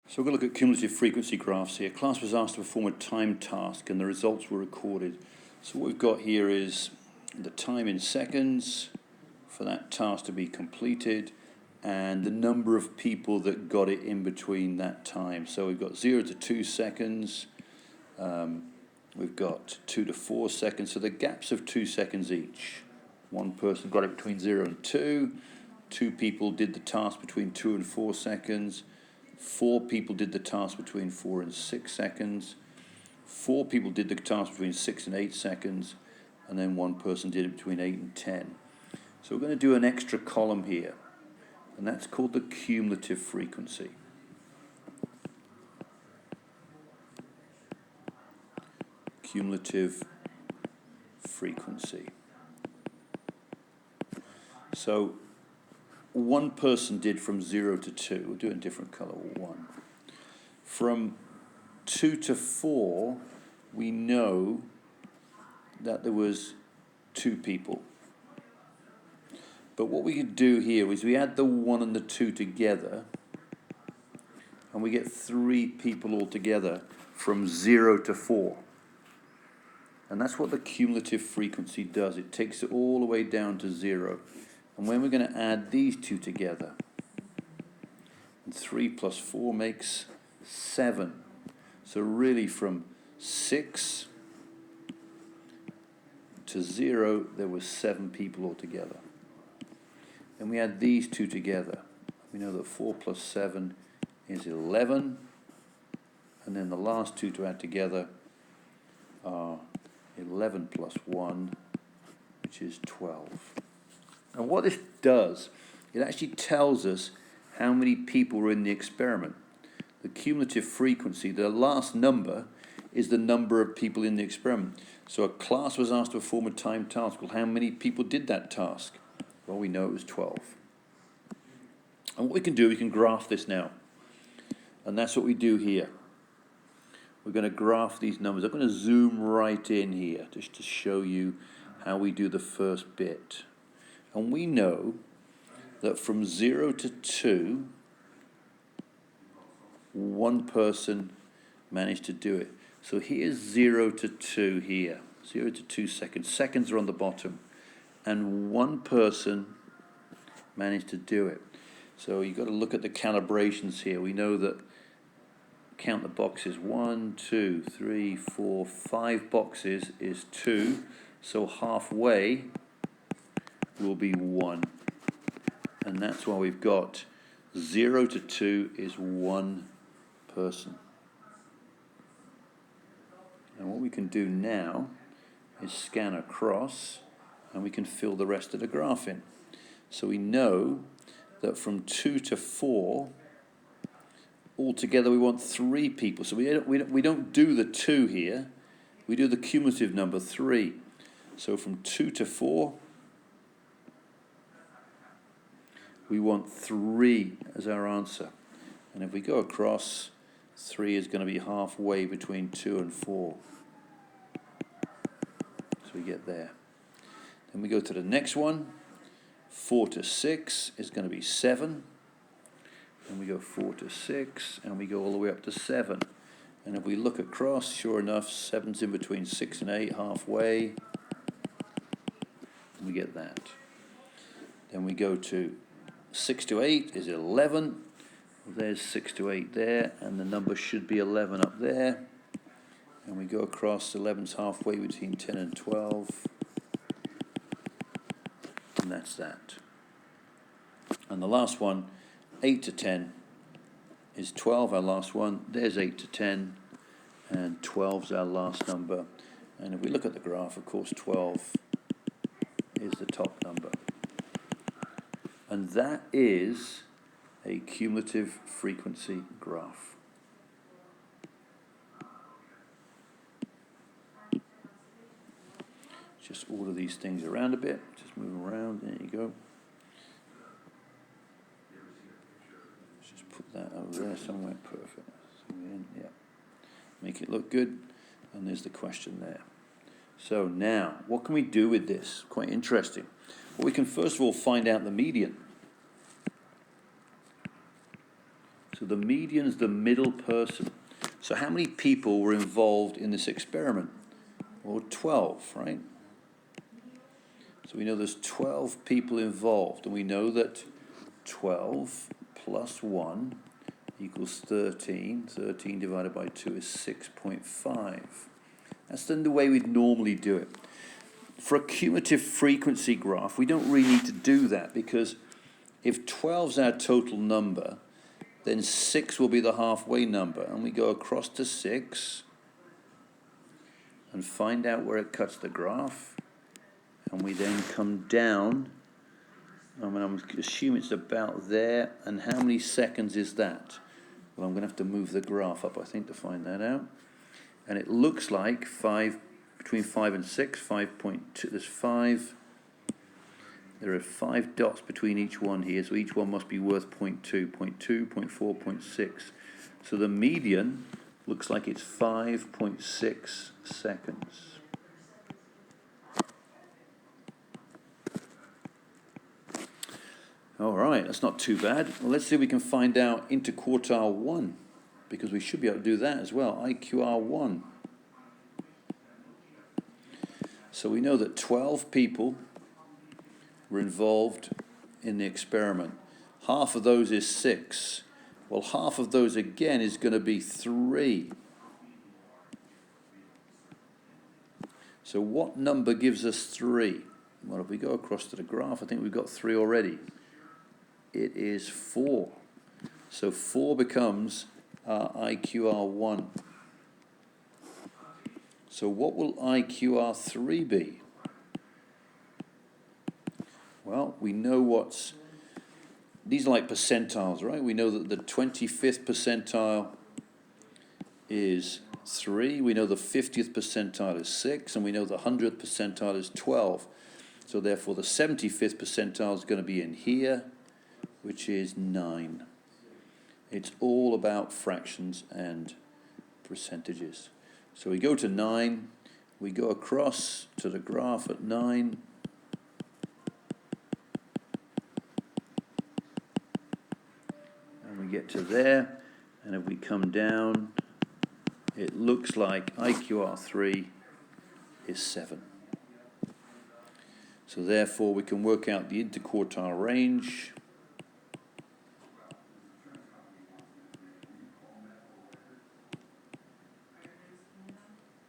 So we're going to look at cumulative frequency graphs here. Class was asked to perform a timed task and the results were recorded. So what we've got here is the time in seconds for that task to be completed and the number of people that got it in between that time. So we've got 0 to 2 seconds, we've got 2 to 4 seconds, so the gaps of 2 seconds each. One person got it between 0 and 2, 2 people did the task between 2 and 4 seconds, 4 people did the task between 4 and 6 seconds, 4 people did the task between 6 and 8 seconds, and then 1 person did it between 8 and 10. So we're going to do an extra column here, and that's called the cumulative frequency. Cumulative frequency. So one person did from 0 to 2. We'll do it in a different color, 1. From 2 to 4, we know that there was 2 people. But what we could do here is we add the 1 and the 2 together, and we get 3 people altogether from 0 to 4. And that's what the cumulative frequency does. It takes it all the way down to 0. And when we're going to add these two together, and 3 plus 4 makes 7. So really from 6 to 0, there was 7 people altogether. And we add these two together. We know that 4 plus 7 is 11. And then the last two to add together are 11 plus 1, which is 12. And what this does, it actually tells us how many people were in the experiment. The cumulative frequency, the last number, is the number of people in the experiment. So a class was asked to perform a timed task. Well, how many people did that task? Well, we know it was 12. And what we can do, we can graph this now. And that's what we do here. We're going to graph these numbers. I'm going to zoom right in here just to show you how we do the first bit. And we know that from 0 to 2, one person managed to do it. So here's 0 to 2 here, 0 to 2 seconds. Seconds are on the bottom. And one person managed to do it. So you've got to look at the calibrations here. We know that, count the boxes, 1, 2, 3, 4, 5 boxes is 2. So halfway will be 1. And that's why we've got 0 to 2 is 1 person. And what we can do now is scan across, and we can fill the rest of the graph in. So we know that from 2 to 4, altogether we want 3 people. So we don't do the 2 here, we do the cumulative number 3. So from 2 to 4, we want 3 as our answer. And if we go across, 3 is going to be halfway between 2 and 4. So we get there. Then we go to the next one. 4 to 6 is going to be 7. And we go 4 to 6, and we go all the way up to 7. And if we look across, sure enough, 7's in between 6 and 8, halfway. We get that. Then we go to 6 to 8 is 11. There's 6 to 8 there, and the number should be 11 up there. And we go across, 11's halfway between 10 and 12. And that's that. And the last one, 8 to 10 is 12, our last one. There's 8 to 10, and 12's our last number. And if we look at the graph, of course, 12 is the top number. And that is a cumulative frequency graph. Just order these things around a bit. Just move them around. There you go. Just put that over there somewhere. Perfect. Yeah. Make it look good. And there's the question there. So now, what can we do with this? Quite interesting. Well, we can first of all find out the median. So the median's the middle person. So how many people were involved in this experiment? Well, 12, right? So we know there's 12 people involved, and we know that 12 plus 1 equals 13. 13 divided by 2 is 6.5. That's the way we'd normally do it. For a cumulative frequency graph, we don't really need to do that, because if 12 is our total number, then 6 will be the halfway number, and we go across to 6 and find out where it cuts the graph, and we then come down. I'm assuming it's about there, and how many seconds is that? Well, I'm going to have to move the graph up, I think, to find that out. And it looks like between 5 and 6, 5.2, there's 5. There are 5 dots between each one here, so each one must be worth 0.2, 0.2, 0.4, 0.6. So the median looks like it's 5.6 seconds. All right, that's not too bad. Well, let's see if we can find out interquartile 1, because we should be able to do that as well, IQR1. So we know that 12 people were involved in the experiment. Half of those is 6. Well, half of those again is going to be 3. So what number gives us 3? Well, if we go across to the graph, I think we've got 3 already. It is 4. So 4 becomes our IQR1. So what will IQR3 be? Well, we know these are like percentiles, right? We know that the 25th percentile is 3. We know the 50th percentile is 6. And we know the 100th percentile is 12. So therefore, the 75th percentile is going to be in here, which is 9. It's all about fractions and percentages. So we go to 9, we go across to the graph at 9, and we get to there, and if we come down, it looks like IQR3 is 7. So therefore we can work out the interquartile range.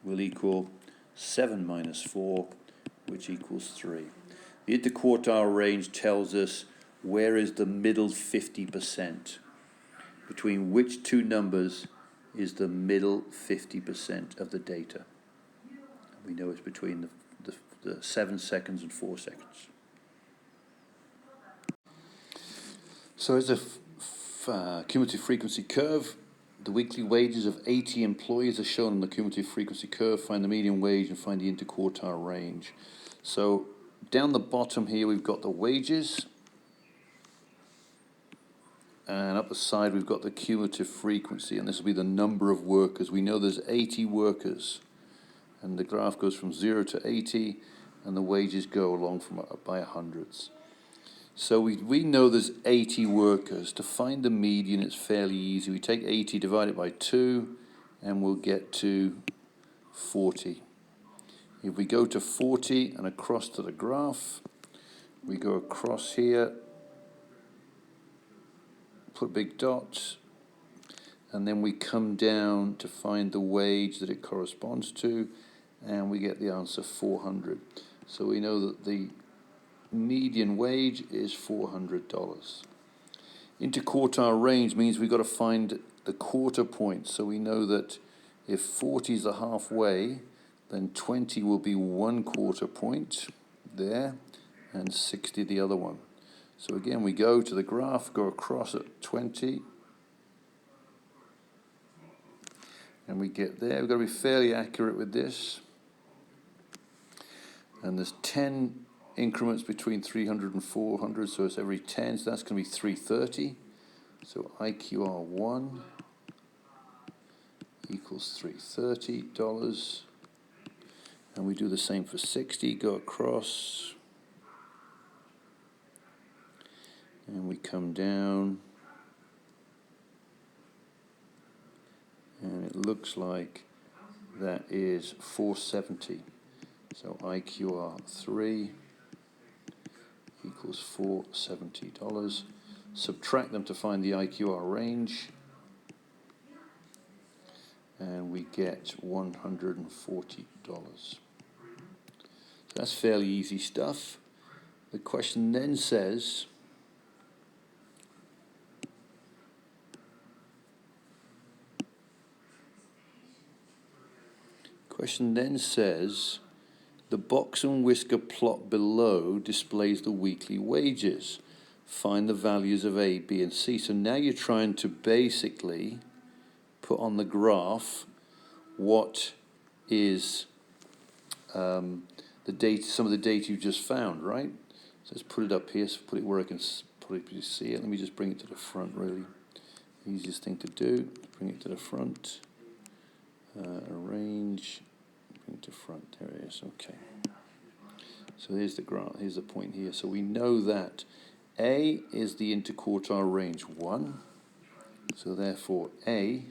Will equal 7 minus 4, which equals 3. The interquartile range tells us where is the middle 50%. Between which two numbers is the middle 50% of the data. We know it's between the 7 seconds and 4 seconds. So as a cumulative frequency curve, the weekly wages of 80 employees are shown on the cumulative frequency curve. Find the median wage and find the interquartile range. So down the bottom here, we've got the wages. And up the side, we've got the cumulative frequency. And this will be the number of workers. We know there's 80 workers. And the graph goes from 0 to 80. And the wages go along by hundreds. So we know there's 80 workers. To find the median, it's fairly easy. We take 80, divide it by 2, and we'll get to 40. If we go to 40 and across to the graph, we go across here, put big dots, and then we come down to find the wage that it corresponds to, and we get the answer 400. So we know that the median wage is $400. Interquartile range means we've got to find the quarter point. So we know that if 40 is the halfway, then 20 will be 1 quarter point there, and 60 the other one. So again, we go to the graph, go across at 20, and we get there. We've got to be fairly accurate with this. And there's 10 increments between 300 and 400, so it's every 10, so that's going to be 330. So IQR1 equals $330. And we do the same for 60, go across, and we come down, looks like that is 470. So IQR 3 equals $470. Subtract them to find the IQR range, and we get $140. That's fairly easy stuff. The question then says, the box and whisker plot below displays the weekly wages. Find the values of A, B, and C. So now you're trying to basically put on the graph what is the data, some of the data you just found, right? So let's put it up here, so put it where I can probably see it. Let me just bring it to the front, really. Easiest thing to do, bring it to the front. Arrange, bring it to front, there it is, okay. So here's the graph, here's the point here. So we know that A is the interquartile range 1. So therefore A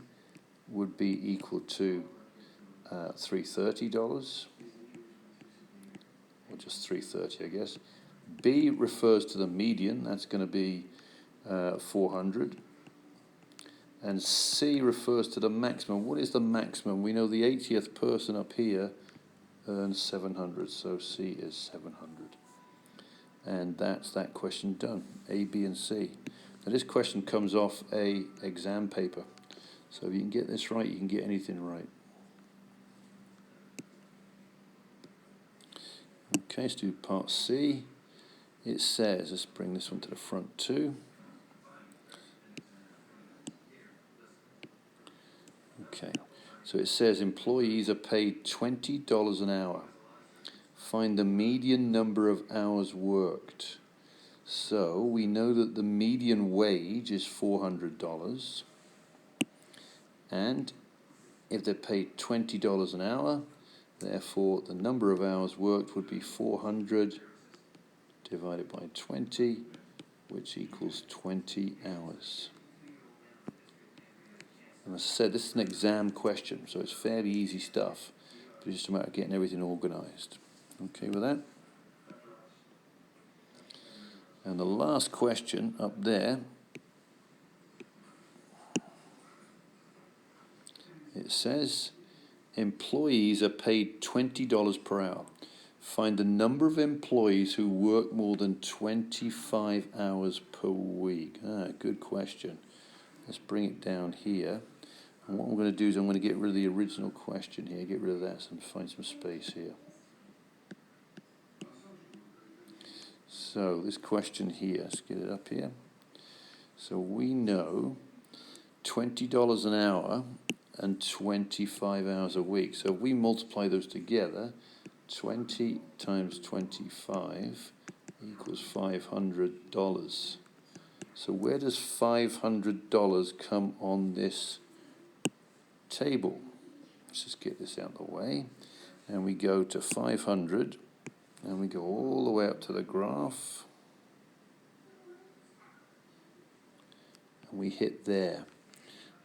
would be equal to $330, or just $330, I guess. B refers to the median, that's going to be 400. And C refers to the maximum. What is the maximum? We know the 80th person up here earns 700, so C is 700. And that's that question done, A, B, and C. Now this question comes off a exam paper. So if you can get this right, you can get anything right. Okay, let's do part C. It says, let's bring this one to the front too. Okay, so it says employees are paid $20 an hour. Find the median number of hours worked. So we know that the median wage is $400. And if they're paid $20 an hour, therefore the number of hours worked would be 400 divided by 20, which equals 20 hours. And as I said, this is an exam question, so it's fairly easy stuff, but it's just a matter of getting everything organized. Okay with that? And the last question up there, it says, employees are paid $20 per hour. Find the number of employees who work more than 25 hours per week. Good question. Let's bring it down here. And what I'm going to do is I'm going to get rid of the original question here, get rid of that and find some space here. So this question here, let's get it up here. So we know $20 an hour and 25 hours a week. So if we multiply those together, 20 times 25 equals $500. So where does $500 come on this table? Let's just get this out of the way. And we go to 500, and we go all the way up to the graph. And we hit there.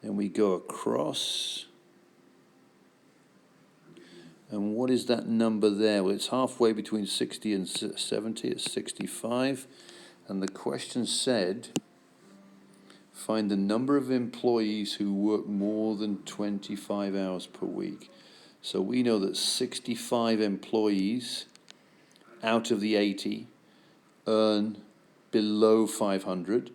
Then we go across. And what is that number there? Well, it's halfway between 60 and 70. It's 65. And the question said, find the number of employees who work more than 25 hours per week. So we know that 65 employees out of the 80 earn below 500.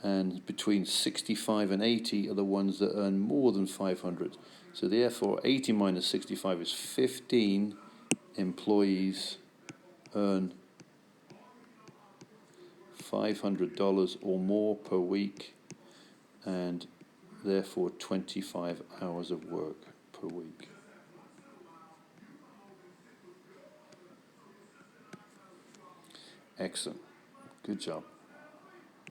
And between 65 and 80 are the ones that earn more than 500. So therefore, 80 minus 65 is 15 employees earn $500 or more per week, and therefore 25 hours of work per week. Excellent. Good job.